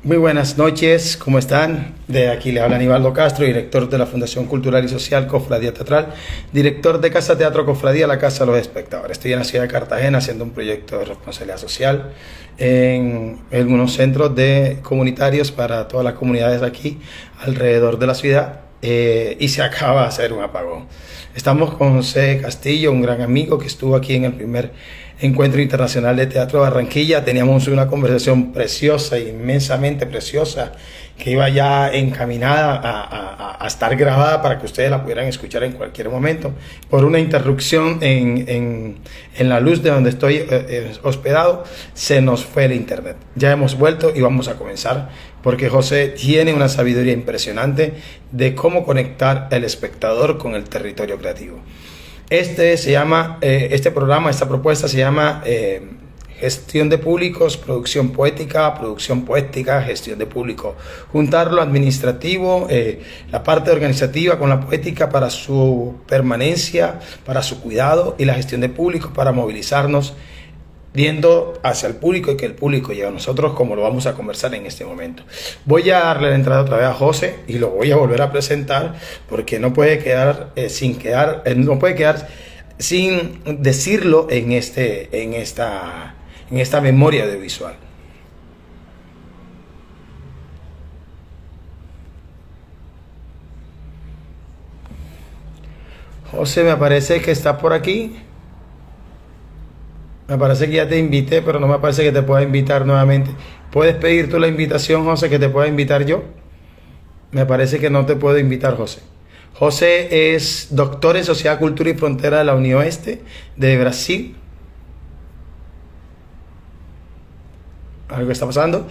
Muy buenas noches, ¿cómo están? De aquí le habla Aníbaldo Castro, director de la Fundación Cultural y Social Cofradía Teatral, director de Casa Teatro Cofradía, la Casa de los Espectadores. Estoy en la ciudad de Cartagena haciendo un proyecto de responsabilidad social en algunos centros comunitarios para todas las comunidades aquí alrededor de la ciudad y se acaba de hacer un apagón. Estamos con José Castillo, un gran amigo que estuvo aquí en el primer Encuentro Internacional de Teatro de Barranquilla. Teníamos una conversación preciosa, inmensamente preciosa, que iba ya encaminada a estar grabada para que ustedes la pudieran escuchar en cualquier momento. Por una interrupción en la luz de donde estoy hospedado, se nos fue el internet. Ya hemos vuelto y vamos a comenzar, porque José tiene una sabiduría impresionante de cómo conectar el espectador con el territorio creativo. Este programa, esta propuesta se llama Gestión de Públicos, Producción Poética, Gestión de Público. Juntar lo administrativo, la parte organizativa con la poética para su permanencia, para su cuidado, y la gestión de públicos para movilizarnos viendo hacia el público y que el público llegue a nosotros, como lo vamos a conversar en este momento. Voy a darle la entrada otra vez a José y lo voy a volver a presentar porque no puede quedar sin decirlo en esta memoria audiovisual. José, me parece que está por aquí. Me parece que ya te invité, pero no me parece que te pueda invitar nuevamente. ¿Puedes pedir tú la invitación, José, que te pueda invitar yo? Me parece que no te puedo invitar, José. José es doctor en Sociedad, Cultura y Frontera de la UniOeste de Brasil. Algo está pasando.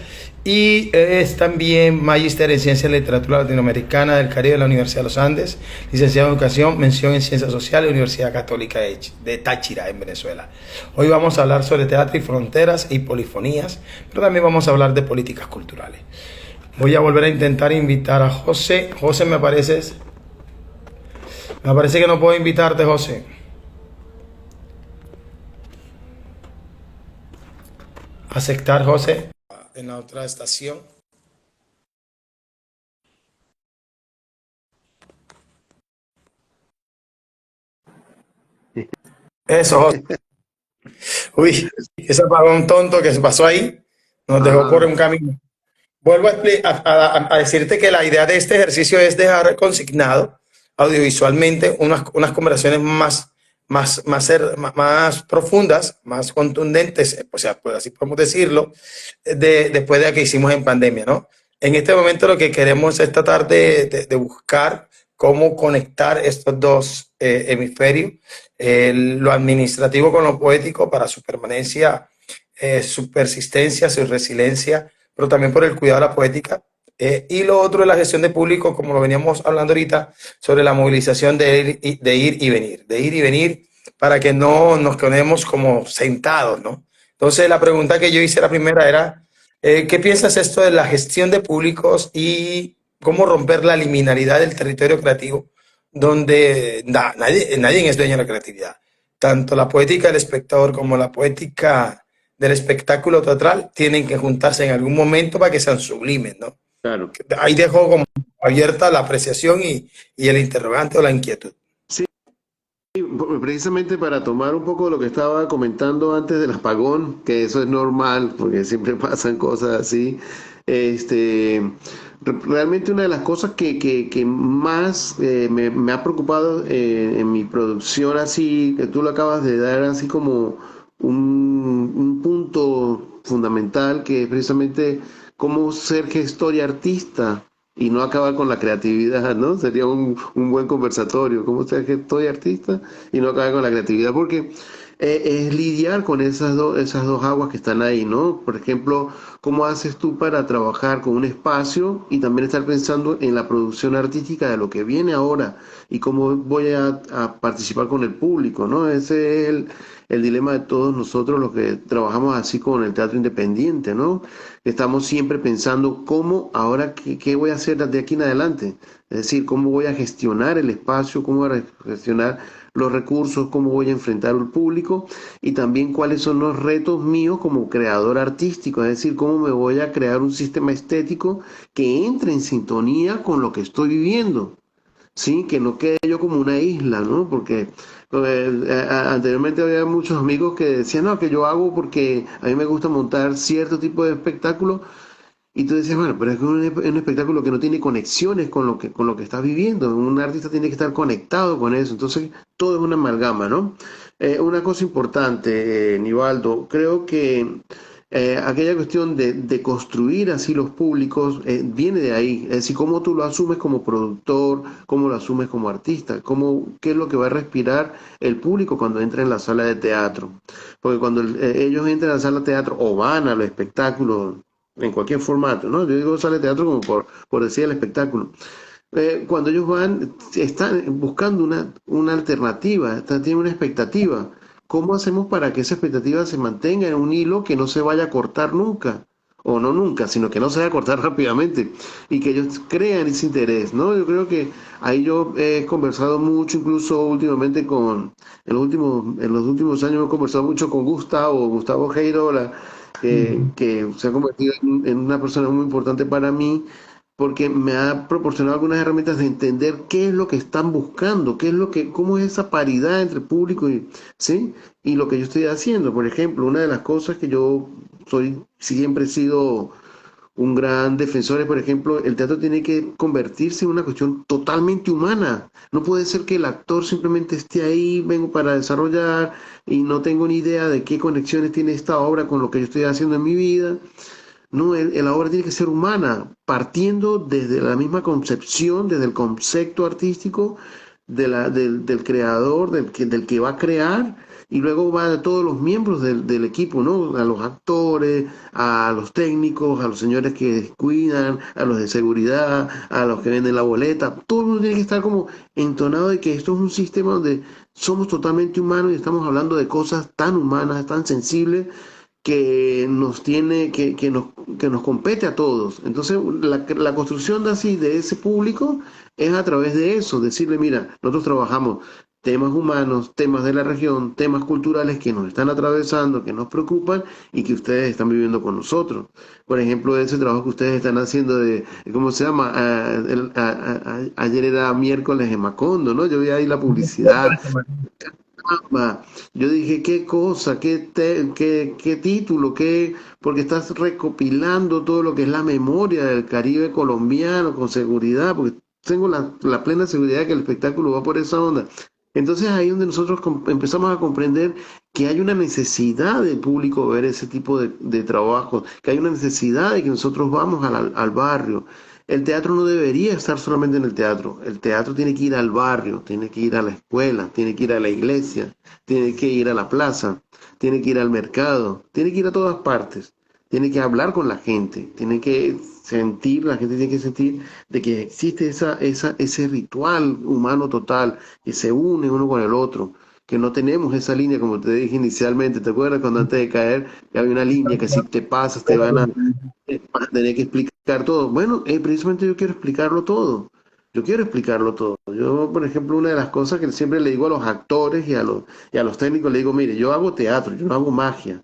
Y es también magíster en Ciencia y Literatura Latinoamericana del Caribe de la Universidad de los Andes, licenciado en Educación, mención en Ciencias Sociales, Universidad Católica de Táchira, en Venezuela. Hoy vamos a hablar sobre teatro y fronteras y polifonías, pero también vamos a hablar de políticas culturales. Voy a volver a intentar invitar a José. José, me parece que no puedo invitarte, José. Aceptar, José. En la otra estación. Eso, José. Uy, ese apagón tonto que se pasó ahí nos dejó por Ah, un camino. Vuelvo a decirte que la idea de este ejercicio es dejar consignado audiovisualmente unas conversaciones más profundas, más contundentes, o sea, pues así podemos decirlo, después de que hicimos en pandemia, ¿no? En este momento lo que queremos es tratar de buscar cómo conectar estos dos hemisferios, lo administrativo con lo poético para su permanencia, su persistencia, su resiliencia, pero también por el cuidado de la poética. Y lo otro es la gestión de público, como lo veníamos hablando ahorita, sobre la movilización de ir y venir, para que no nos quedemos como sentados, ¿no? Entonces, la pregunta que yo hice la primera era, ¿qué piensas esto de la gestión de públicos y cómo romper la liminalidad del territorio creativo, donde nadie es dueño de la creatividad? Tanto la poética del espectador como la poética del espectáculo teatral tienen que juntarse en algún momento para que sean sublimes, ¿no? claro. Ahí dejo como abierta la apreciación y el interrogante o la inquietud. Sí, precisamente para tomar un poco lo que estaba comentando antes del apagón, que eso es normal, porque siempre pasan cosas así. Este, realmente una de las cosas que más me ha preocupado en mi producción, así, que tú lo acabas de dar así como un punto fundamental, que es precisamente cómo ser gestor y artista y no acabar con la creatividad, ¿no? Sería un buen conversatorio, cómo ser gestor y artista y no acabar con la creatividad, porque es lidiar con esas dos aguas que están ahí, ¿no? Por ejemplo, ¿cómo haces tú para trabajar con un espacio y también estar pensando en la producción artística de lo que viene ahora y cómo voy a participar con el público, ¿no? Ese es el dilema de todos nosotros los que trabajamos así con el teatro independiente, ¿no? Estamos siempre pensando cómo, ahora, qué voy a hacer de aquí en adelante. Es decir, cómo voy a gestionar el espacio, cómo voy a gestionar los recursos, cómo voy a enfrentar al público y también cuáles son los retos míos como creador artístico, es decir, cómo me voy a crear un sistema estético que entre en sintonía con lo que estoy viviendo. Sí, que no quede yo como una isla, ¿no? Porque anteriormente había muchos amigos que decían, no, que yo hago porque a mí me gusta montar cierto tipo de espectáculo y tú decías, bueno, pero es que un espectáculo que no tiene conexiones con lo que estás viviendo. Un artista tiene que estar conectado con eso. Entonces, todo es una amalgama, ¿no? Una cosa importante, Nivaldo, creo que aquella cuestión de construir así los públicos viene de ahí. Es decir, cómo tú lo asumes como productor, cómo lo asumes como artista, qué es lo que va a respirar el público cuando entra en la sala de teatro. Porque cuando ellos entran a la sala de teatro o van al espectáculo en cualquier formato, ¿no? Yo digo sala de teatro como por decir el espectáculo. Cuando ellos van, están buscando una alternativa, tienen una expectativa. ¿Cómo hacemos para que esa expectativa se mantenga en un hilo que no se vaya a cortar nunca? O no nunca, sino que no se vaya a cortar rápidamente y que ellos crean ese interés, ¿no? Yo creo que ahí yo he conversado mucho, incluso últimamente en los últimos años he conversado mucho con Gustavo Heirola, Ujú. que se ha convertido en una persona muy importante para mí porque me ha proporcionado algunas herramientas de entender qué es lo que están buscando, cómo es esa paridad entre público ¿sí? Y lo que yo estoy haciendo. Por ejemplo, una de las cosas que yo siempre he sido un gran defensor es, por ejemplo, el teatro tiene que convertirse en una cuestión totalmente humana. No puede ser que el actor simplemente esté ahí, vengo para desarrollar y no tengo ni idea de qué conexiones tiene esta obra con lo que yo estoy haciendo en mi vida. No, la obra tiene que ser humana, partiendo desde la misma concepción, desde el concepto artístico del creador, del que va a crear, y luego va a todos los miembros del equipo, ¿no? A los actores, a los técnicos, a los señores que cuidan, a los de seguridad, a los que venden la boleta. Todo el mundo tiene que estar como entonado de que esto es un sistema donde somos totalmente humanos y estamos hablando de cosas tan humanas, tan sensibles que nos tiene, que nos compete a todos. Entonces, la construcción de así, de ese público, es a través de eso, decirle, mira, nosotros trabajamos temas humanos, temas de la región, temas culturales que nos están atravesando, que nos preocupan y que ustedes están viviendo con nosotros. Por ejemplo, ese trabajo que ustedes están haciendo de, ¿cómo se llama? Ayer era miércoles en Macondo, ¿no? Yo vi ahí la publicidad. Caramba. Yo dije, qué cosa, qué título, porque estás recopilando todo lo que es la memoria del Caribe colombiano con seguridad, porque tengo la plena seguridad de que el espectáculo va por esa onda. Entonces ahí es donde nosotros empezamos a comprender que hay una necesidad del público ver ese tipo de trabajos, que hay una necesidad de que nosotros vamos al barrio. El teatro no debería estar solamente en el teatro. El teatro tiene que ir al barrio, tiene que ir a la escuela, tiene que ir a la iglesia, tiene que ir a la plaza, tiene que ir al mercado, tiene que ir a todas partes. Tiene que hablar con la gente, tiene que sentir, la gente tiene que sentir de que existe ese ritual humano total que se une uno con el otro, que no tenemos esa línea como te dije inicialmente. ¿Te acuerdas cuando antes de caer había una línea que si te pasas te van a tener que explicar todo? Bueno, precisamente yo quiero explicarlo todo. Yo quiero explicarlo todo. Yo, por ejemplo, una de las cosas que siempre le digo a los actores y a los técnicos, le digo, mire, yo hago teatro, yo no hago magia.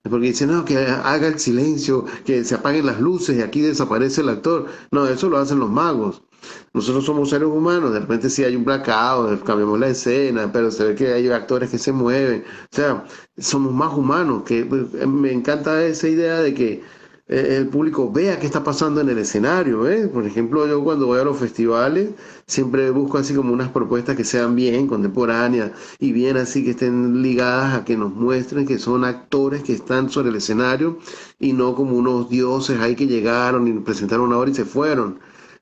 Porque dicen, no, que haga el silencio, que se apaguen las luces y aquí desaparece el actor. No, eso lo hacen los magos. Nosotros somos seres humanos, de repente sí hay un blackout, cambiamos la escena, pero se ve que hay actores que se mueven. O sea, somos más humanos, que me encanta esa idea de que el público vea qué está pasando en el escenario, ¿eh? Por ejemplo, yo cuando voy a los festivales siempre busco así como unas propuestas que sean bien contemporáneas y bien así que estén ligadas a que nos muestren que son actores que están sobre el escenario y no como unos dioses ahí que llegaron y presentaron una obra y se fueron,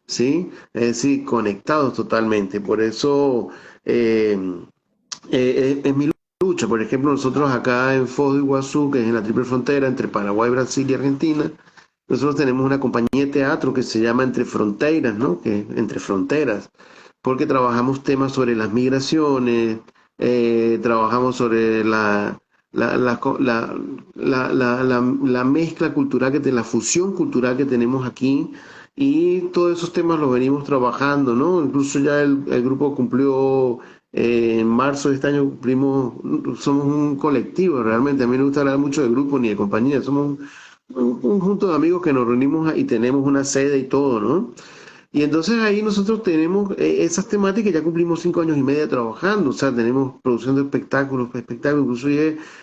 ¿sí? Es decir, conectados totalmente. Por eso es mi lucha. Por ejemplo, nosotros acá en Foz do Iguazú, que es en la triple frontera entre Paraguay, Brasil y Argentina, nosotros tenemos una compañía de teatro que se llama Entre Fronteras, ¿no? Que Entre Fronteras, porque trabajamos temas sobre las migraciones, trabajamos sobre la mezcla cultural, la fusión cultural que tenemos aquí, y todos esos temas los venimos trabajando, ¿no? Incluso ya el grupo cumplió, en marzo de este año cumplimos, somos un colectivo realmente. A mí no me gusta hablar mucho de grupo ni de compañía, somos un conjunto de amigos que nos reunimos y tenemos una sede y todo, ¿no? Y entonces ahí nosotros tenemos esas temáticas. Ya cumplimos 5 años y medio trabajando, o sea, tenemos producción de espectáculos, incluso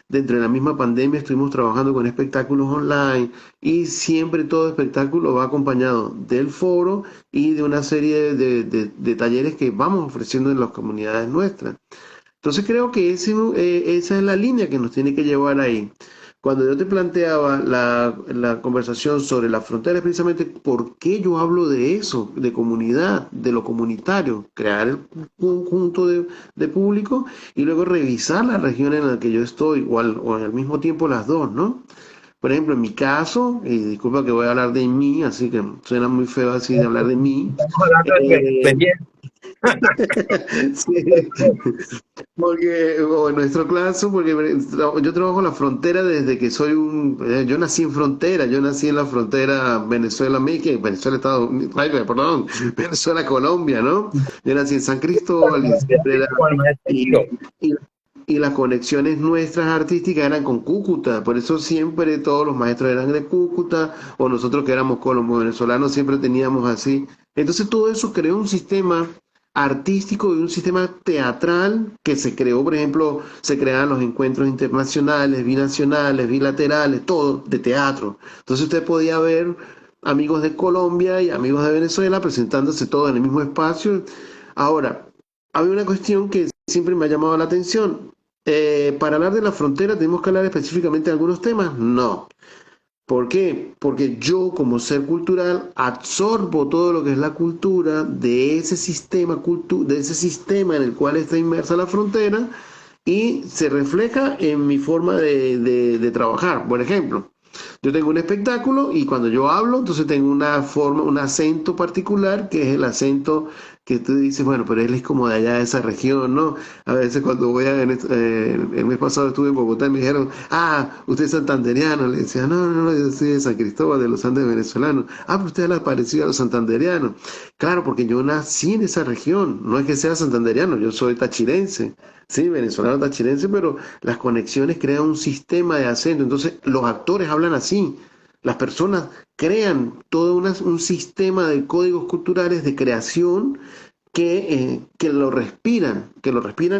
dentro de la misma pandemia estuvimos trabajando con espectáculos online, y siempre todo espectáculo va acompañado del foro y de una serie de talleres que vamos ofreciendo en las comunidades nuestras. Entonces creo que esa es la línea que nos tiene que llevar ahí. Cuando yo te planteaba la conversación sobre la frontera, es precisamente por qué yo hablo de eso, de comunidad, de lo comunitario, crear un conjunto de público y luego revisar la región en la que yo estoy, o al mismo tiempo las dos, ¿no? Por ejemplo, en mi caso, y disculpa que voy a hablar de mí, así que suena muy feo así de hablar de mí. Estamos hablando de tu eh, experiencia. sí, porque, o en nuestro caso, porque yo trabajo en la frontera desde que yo nací en frontera, yo nací en la frontera Venezuela-México, Venezuela-Estados Unidos, perdón, Venezuela-Colombia, ¿no? Yo nací en San Cristóbal y siempre era, Con el maestro y, Giro. y, y las conexiones nuestras artísticas eran con Cúcuta, por eso siempre todos los maestros eran de Cúcuta, o nosotros que éramos colombo venezolanos siempre teníamos así. Entonces todo eso creó un sistema artístico y un sistema teatral que se creó. Por ejemplo, se creaban los encuentros internacionales, binacionales, bilaterales, todo de teatro. Entonces usted podía ver amigos de Colombia y amigos de Venezuela presentándose todos en el mismo espacio. Ahora, había una cuestión que siempre me ha llamado la atención. Para hablar de la frontera, ¿tenemos que hablar específicamente de algunos temas? No. ¿Por qué? Porque yo, como ser cultural, absorbo todo lo que es la cultura de ese sistema en el cual está inmersa la frontera, y se refleja en mi forma de trabajar. Por ejemplo, yo tengo un espectáculo y cuando yo hablo, entonces tengo una forma, un acento particular, que es el acento que tú dices, bueno, pero él es como de allá de esa región, ¿no? A veces cuando el mes pasado estuve en Bogotá y me dijeron, usted es santanderiano. Le decía, no, no, no, yo soy de San Cristóbal, de los Andes venezolanos. Pero usted habla parecido a los santanderianos. Claro, porque yo nací en esa región, no es que sea santanderiano, yo soy tachirense. Sí, venezolano tachirense, pero las conexiones crean un sistema de acento. Entonces, los actores hablan así. Las personas crean todo un sistema de códigos culturales de creación que lo respiran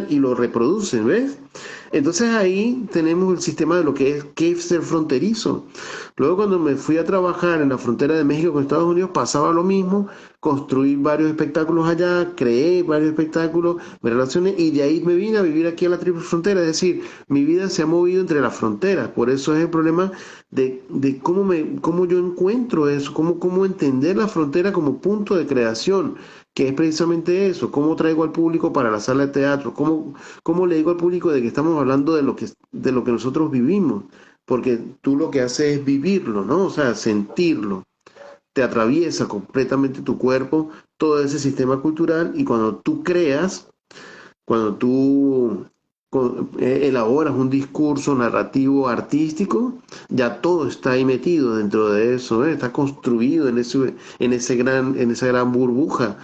y lo reproducen, ¿ves? Entonces ahí tenemos el sistema de lo que es ser fronterizo. Luego, cuando me fui a trabajar en la frontera de México con Estados Unidos, pasaba lo mismo. Construí varios espectáculos allá, creé varios espectáculos, me relacioné, y de ahí me vine a vivir aquí a la triple frontera. Es decir, mi vida se ha movido entre las fronteras. Por eso es el problema de cómo yo encuentro eso, cómo entender la frontera como punto de creación, que es precisamente eso. Cómo traigo al público para la sala de teatro, cómo le digo al público de que estamos hablando de lo que nosotros vivimos, porque tú lo que haces es vivirlo, ¿no? O sea, sentirlo. Te atraviesa completamente tu cuerpo todo ese sistema cultural, y cuando tú creas, cuando tú elaboras un discurso narrativo artístico, ya todo está ahí metido dentro de eso, ¿eh? Está construido en esa gran burbuja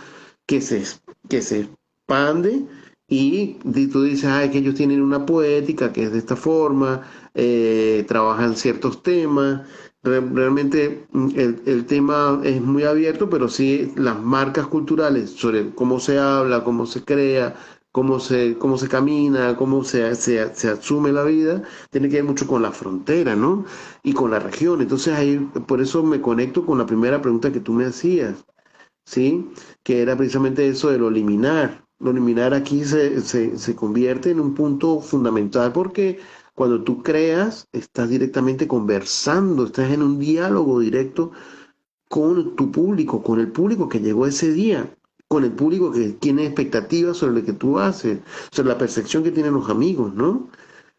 que se, que se expande, y tú dices, que ellos tienen una poética que es de esta forma, trabajan ciertos temas. Realmente el tema es muy abierto, pero sí las marcas culturales sobre cómo se habla, cómo se crea, cómo se camina, cómo se asume la vida, tiene que ver mucho con la frontera, ¿no? Y con la región. Entonces ahí, por eso me conecto con la primera pregunta que tú me hacías, ¿sí? Que era precisamente eso de lo liminar. Lo liminar aquí se convierte en un punto fundamental, porque cuando tú creas, estás directamente conversando, estás en un diálogo directo con tu público, con el público que llegó ese día, con el público que tiene expectativas sobre lo que tú haces, sobre la percepción que tienen los amigos, ¿no?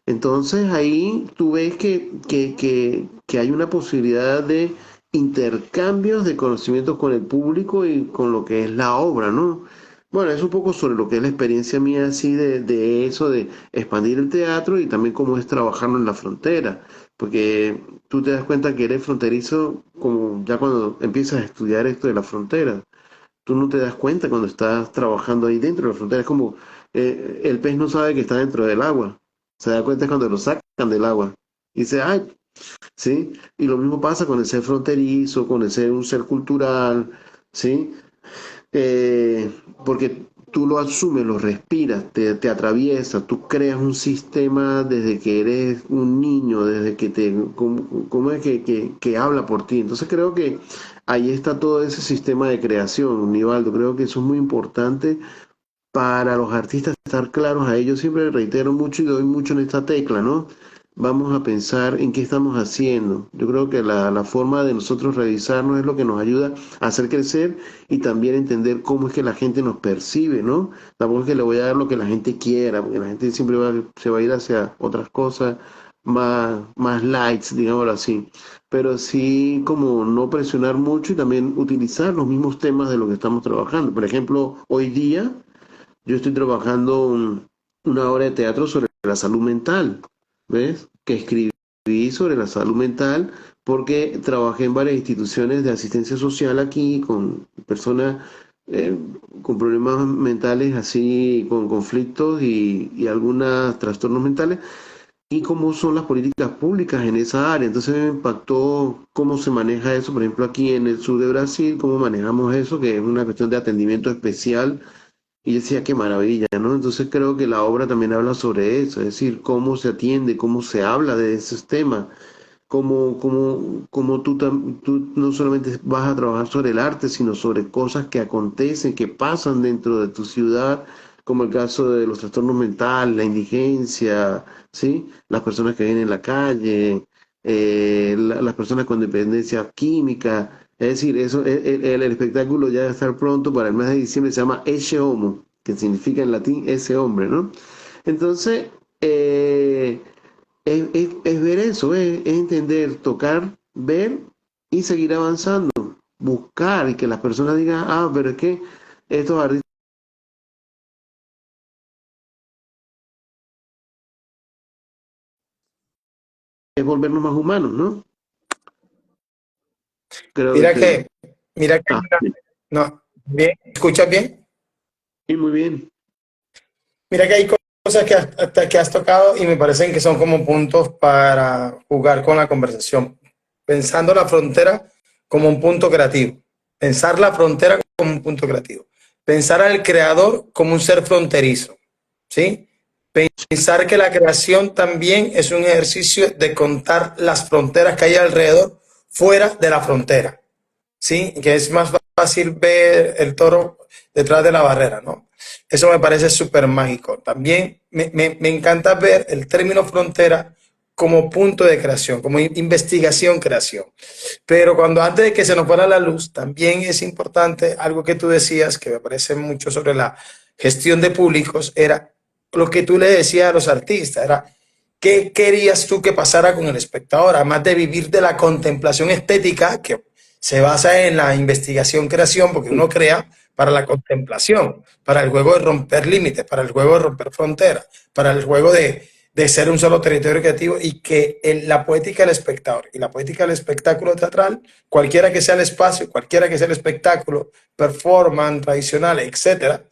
Entonces ahí tú ves que hay una posibilidad de intercambios de conocimientos con el público y con lo que es la obra, ¿no? Bueno, es un poco sobre lo que es la experiencia mía así de eso, de expandir el teatro y también cómo es trabajarlo en la frontera, porque tú te das cuenta que eres fronterizo como ya cuando empiezas a estudiar esto de la frontera. Tú no te das cuenta cuando estás trabajando ahí dentro de la frontera. Es como el pez no sabe que está dentro del agua. Se da cuenta cuando lo sacan del agua. Y dice, ay, ¿sí? Y lo mismo pasa con el ser fronterizo, con el ser un ser cultural, ¿sí? Eh, porque tú lo asumes, lo respiras, te atraviesa, tú creas un sistema desde que eres un niño, desde que cómo es que habla por ti. Entonces creo que ahí está todo ese sistema de creación, Nivaldo. Creo que eso es muy importante para los artistas estar claros a ellos. Siempre reitero mucho y doy mucho en esta tecla, ¿no? Vamos a pensar en qué estamos haciendo. Yo creo que la forma de nosotros revisarnos es lo que nos ayuda a hacer crecer y también entender cómo es que la gente nos percibe, ¿no? Tampoco es que le voy a dar lo que la gente quiera, porque la gente siempre se va a ir hacia otras cosas más lights, digámoslo así. Pero sí como no presionar mucho y también utilizar los mismos temas de lo que estamos trabajando. Por ejemplo, hoy día yo estoy trabajando una obra de teatro sobre la salud mental, ¿ves? Que escribí sobre la salud mental porque trabajé en varias instituciones de asistencia social aquí con personas eh, con problemas mentales, así, con conflictos y algunos trastornos mentales, y cómo son las políticas públicas en esa área. Entonces me impactó cómo se maneja eso, por ejemplo, aquí en el sur de Brasil, cómo manejamos eso, que es una cuestión de atendimiento especial y yo decía, qué maravilla, ¿no? Entonces creo que la obra también habla sobre eso, es decir, cómo se atiende, cómo se habla de esos temas, cómo tú no solamente vas a trabajar sobre el arte, sino sobre cosas que acontecen, que pasan dentro de tu ciudad, como el caso de los trastornos mentales, la indigencia, ¿sí? Las personas que viven en la calle, las personas con dependencia química. Es decir, eso, el espectáculo ya va a estar pronto para el mes de diciembre, se llama Ecce Homo, que significa en latín ese hombre, ¿no? Entonces, eh, es ver eso, es entender, tocar, ver y seguir avanzando, buscar y que las personas digan, ah, pero es que estos artistas es volvernos más humanos, ¿no? Creo Mira que, que, mira que, ah, no, bien, ¿escuchas bien? sí, muy bien, Mira que hay cosas que has tocado y me parecen que son como puntos para jugar con la conversación. Pensando la frontera como un punto creativo. Pensar la frontera como un punto creativo. Pensar al creador como un ser fronterizo. ¿Sí? Pensar que la creación también es un ejercicio de contar las fronteras que hay alrededor fuera de la frontera. ¿Sí? Que es más fácil ver el toro detrás de la barrera, ¿no? Eso me parece súper mágico. También me encanta ver el término frontera como punto de creación, como investigación, creación. Pero cuando antes de que se nos fuera la luz, también es importante algo que tú decías, que me parece mucho sobre la gestión de públicos, era lo que tú le decías a los artistas, era qué querías tú que pasara con el espectador, además de vivir de la contemplación estética, que se basa en la investigación, creación, porque uno crea para la contemplación, para el juego de romper límites, para el juego de romper fronteras, para el juego de ser un solo territorio creativo y que la poética del espectador y la poética del espectáculo teatral, cualquiera que sea el espacio, cualquiera que sea el espectáculo, performance, tradicional, etcétera,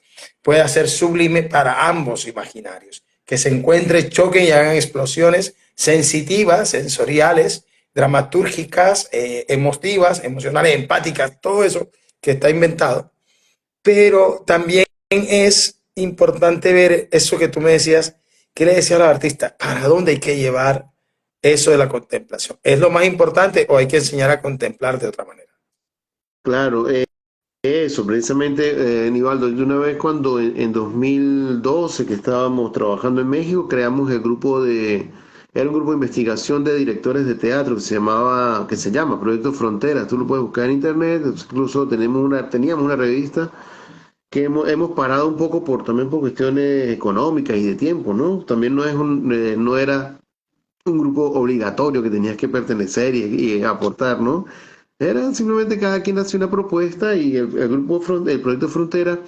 pueda ser sublime para ambos imaginarios. Que se encuentren, choquen y hagan explosiones sensitivas, sensoriales, dramatúrgicas, emotivas, emocionales, empáticas, todo eso que está inventado. Pero también es importante ver eso que tú me decías, ¿qué le decía a los artistas? ¿Para dónde hay que llevar eso de la contemplación? ¿Es lo más importante o hay que enseñar a contemplar de otra manera? claro, eso, precisamente, Nivaldo, yo una vez cuando en 2012 que estábamos trabajando en México, creamos el grupo era un grupo de investigación de directores de teatro que se llama Proyecto Fronteras, tú lo puedes buscar en internet, incluso teníamos una revista que hemos parado un poco también por cuestiones económicas y de tiempo, ¿no? También no era un grupo obligatorio que tenías que pertenecer y aportar, ¿no? Era simplemente cada quien hacía una propuesta y el proyecto Frontera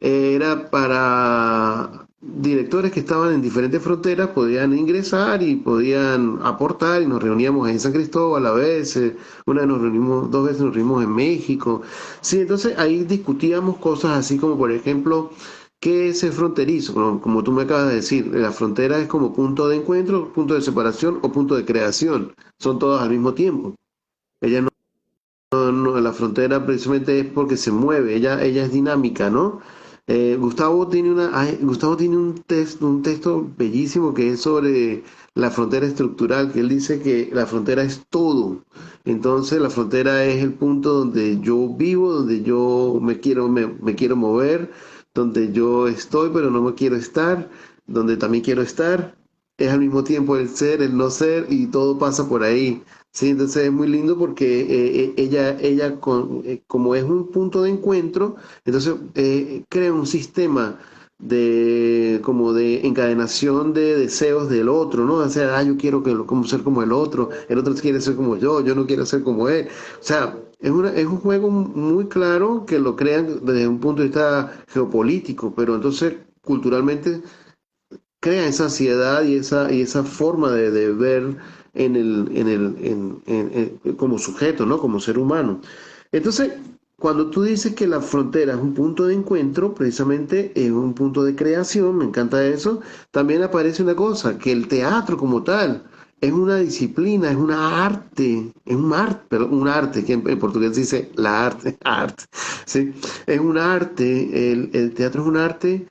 era para directores que estaban en diferentes fronteras, podían ingresar y podían aportar y nos reuníamos en San Cristóbal a veces, una vez nos reunimos, dos veces nos reunimos en México. Sí, entonces ahí discutíamos cosas así como por ejemplo, ¿qué es el fronterizo? Como tú me acabas de decir, la frontera es como punto de encuentro, punto de separación o punto de creación, son todos al mismo tiempo. Ella no, la frontera precisamente es porque se mueve, ella es dinámica, ¿no? Gustavo tiene un texto bellísimo que es sobre la frontera estructural, que él dice que la frontera es todo. Entonces la frontera es el punto donde yo vivo, donde yo me quiero mover, donde yo estoy, pero no me quiero estar, donde también quiero estar. Es al mismo tiempo el ser, el no ser, y todo pasa por ahí. Sí, entonces es muy lindo porque como es un punto de encuentro, entonces crea un sistema como de encadenación de deseos del otro, ¿no? O sea, yo quiero como ser como el otro quiere ser como yo no quiero ser como él. O sea, es un juego muy claro que lo crean desde un punto de vista geopolítico, pero entonces culturalmente crea esa ansiedad y esa forma de ver como sujeto, ¿no? Como ser humano. Entonces, cuando tú dices que la frontera es un punto de encuentro, precisamente es un punto de creación, me encanta eso, también aparece una cosa, que el teatro como tal es una disciplina, es una arte, perdón, un arte, que en portugués dice la arte, arte, ¿sí? Es un arte, el teatro es un arte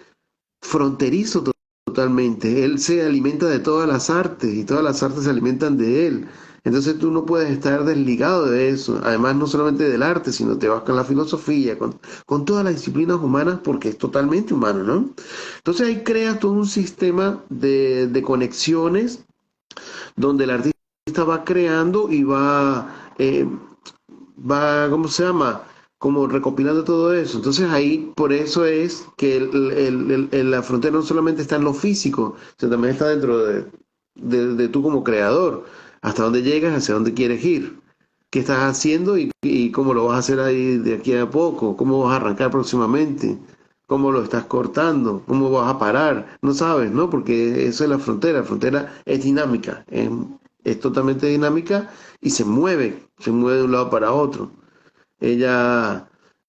fronterizo totalmente. Él se alimenta de todas las artes y todas las artes se alimentan de él. Entonces tú no puedes estar desligado de eso. Además, no solamente del arte, sino te vas con la filosofía, con todas las disciplinas humanas, porque es totalmente humano, ¿no? Entonces ahí creas todo un sistema de conexiones donde el artista va creando y va, ¿cómo se llama? Como recopilando todo eso. Entonces ahí, por eso es que la frontera no solamente está en lo físico, sino también está dentro de tú como creador. Hasta dónde llegas, hacia dónde quieres ir. ¿Qué estás haciendo y cómo lo vas a hacer ahí de aquí a poco? ¿Cómo vas a arrancar próximamente? ¿Cómo lo estás cortando? ¿Cómo vas a parar? No sabes, ¿no? Porque eso es la frontera. La frontera es dinámica, es totalmente dinámica y se mueve de un lado para otro. Ella,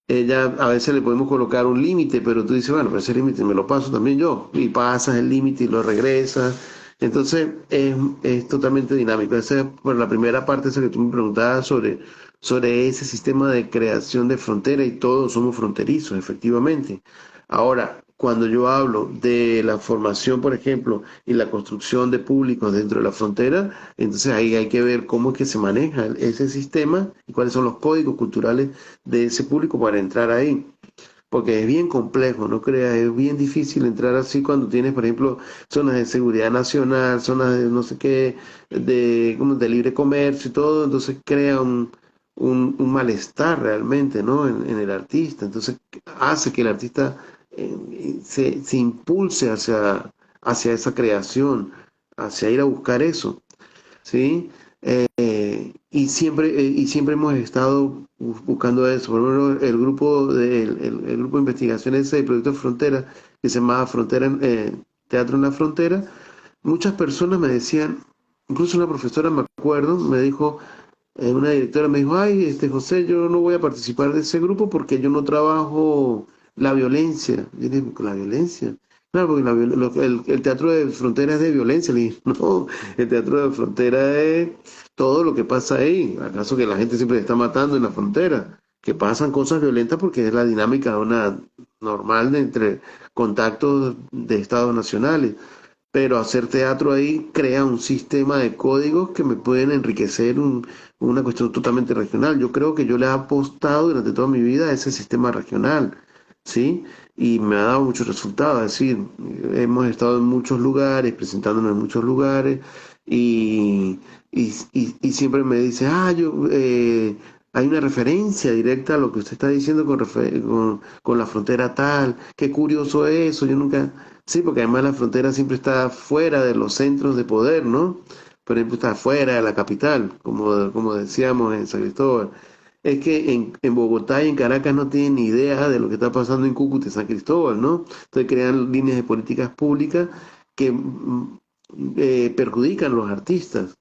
ella a veces le podemos colocar un límite, pero tú dices, bueno, pero ese límite me lo paso también yo, y pasas el límite y lo regresas. Entonces es totalmente dinámico. Esa es por la primera parte, esa que tú me preguntabas sobre ese sistema de creación de frontera y todos somos fronterizos, efectivamente. Ahora, cuando yo hablo de la formación, por ejemplo, y la construcción de públicos dentro de la frontera, entonces ahí hay que ver cómo es que se maneja ese sistema y cuáles son los códigos culturales de ese público para entrar ahí. Porque es bien complejo, no creas, es bien difícil entrar así cuando tienes, por ejemplo, zonas de seguridad nacional, zonas de no sé qué, como de libre comercio y todo, entonces crea un malestar realmente, ¿no? En el artista. Entonces hace que el artista se impulse hacia esa creación, hacia ir a buscar eso. ¿Sí? Y siempre hemos estado buscando eso. Por ejemplo, el grupo de investigación ese de Proyecto Frontera, que se llamaba Teatro en la Frontera, muchas personas me decían, incluso una profesora, me acuerdo, me dijo, una directora me dijo, ay, José, yo no voy a participar de ese grupo porque yo no trabajo la violencia. Yo dije, ¿la violencia? Claro, porque el teatro de frontera es de violencia. Le dije, no, el teatro de frontera es todo lo que pasa ahí. ¿Acaso que la gente siempre se está matando en la frontera? Que pasan cosas violentas porque es la dinámica normal entre contactos de estados nacionales, pero hacer teatro ahí crea un sistema de códigos que me pueden enriquecer una cuestión totalmente regional. Yo creo que yo le he apostado durante toda mi vida a ese sistema regional, ¿sí? Y me ha dado muchos resultados. Es decir, hemos estado en muchos lugares, presentándonos en muchos lugares, y siempre me dice, hay una referencia directa a lo que usted está diciendo con la frontera tal. Qué curioso eso, yo nunca... Sí, porque además la frontera siempre está fuera de los centros de poder, ¿no? Por ejemplo, está fuera de la capital, como decíamos en San Cristóbal. es que en Bogotá y en Caracas no tienen ni idea de lo que está pasando en Cúcuta y San Cristóbal, ¿no? Entonces crean líneas de políticas públicas que perjudican a los artistas,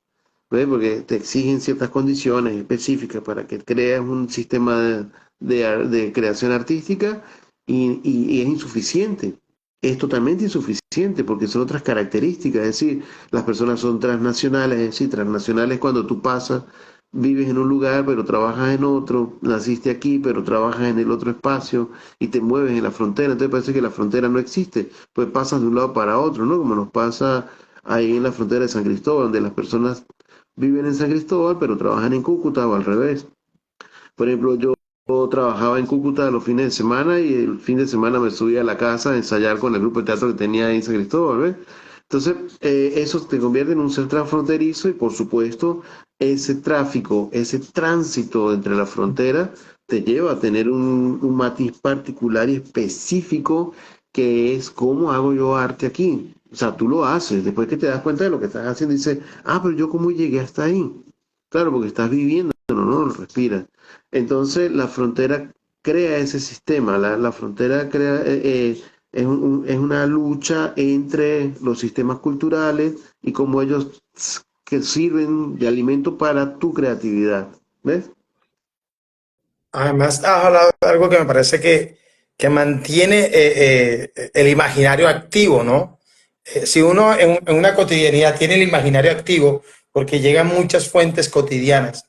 ¿ves? Porque te exigen ciertas condiciones específicas para que crees un sistema de creación artística y es insuficiente. Es totalmente insuficiente porque son otras características, es decir, las personas son transnacionales, es decir, transnacionales cuando tú pasas, vives en un lugar pero trabajas en otro, naciste aquí pero trabajas en el otro espacio y te mueves en la frontera, entonces parece que la frontera no existe, pues pasas de un lado para otro, ¿no? Como nos pasa ahí en la frontera de San Cristóbal, donde las personas viven en San Cristóbal pero trabajan en Cúcuta o al revés. Por ejemplo, yo trabajaba en Cúcuta los fines de semana y el fin de semana me subía a la casa a ensayar con el grupo de teatro que tenía ahí en San Cristóbal, ¿ves? Entonces, eso te convierte en un ser transfronterizo y por supuesto, ese tráfico, ese tránsito entre la frontera te lleva a tener un matiz particular y específico que es cómo hago yo arte aquí. O sea, tú lo haces, después que te das cuenta de lo que estás haciendo, dices, ah, pero yo cómo llegué hasta ahí. Claro, porque estás viviendo, ¿no? Lo respiras. Entonces, la frontera crea ese sistema, la frontera crea, es una lucha entre los sistemas culturales y cómo ellos que sirven de alimento para tu creatividad. ¿Ves? Además, has hablado de algo que me parece que mantiene el imaginario activo, ¿no? Si uno en una cotidianidad tiene el imaginario activo, porque llegan muchas fuentes cotidianas,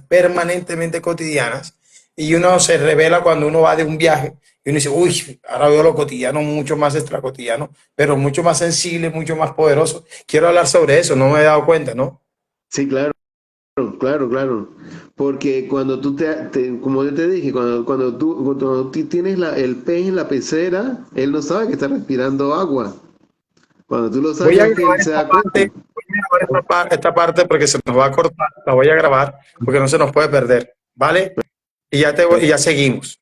permanentemente cotidianas, y uno se revela cuando uno va de un viaje y uno dice, uy, ahora veo lo cotidiano mucho más extracotidiano, pero mucho más sensible, mucho más poderoso. Quiero hablar sobre eso, no me he dado cuenta, ¿no? Sí, claro, claro, claro. Porque cuando como yo te dije, cuando tú tienes el pez en la pecera, él no sabe que está respirando agua. Cuando tú lo Voy a sacas es que grabar él se esta da cuenta. parte, voy a grabar esta parte porque se nos va a cortar, la voy a grabar porque no se nos puede perder, ¿vale? Y ya seguimos.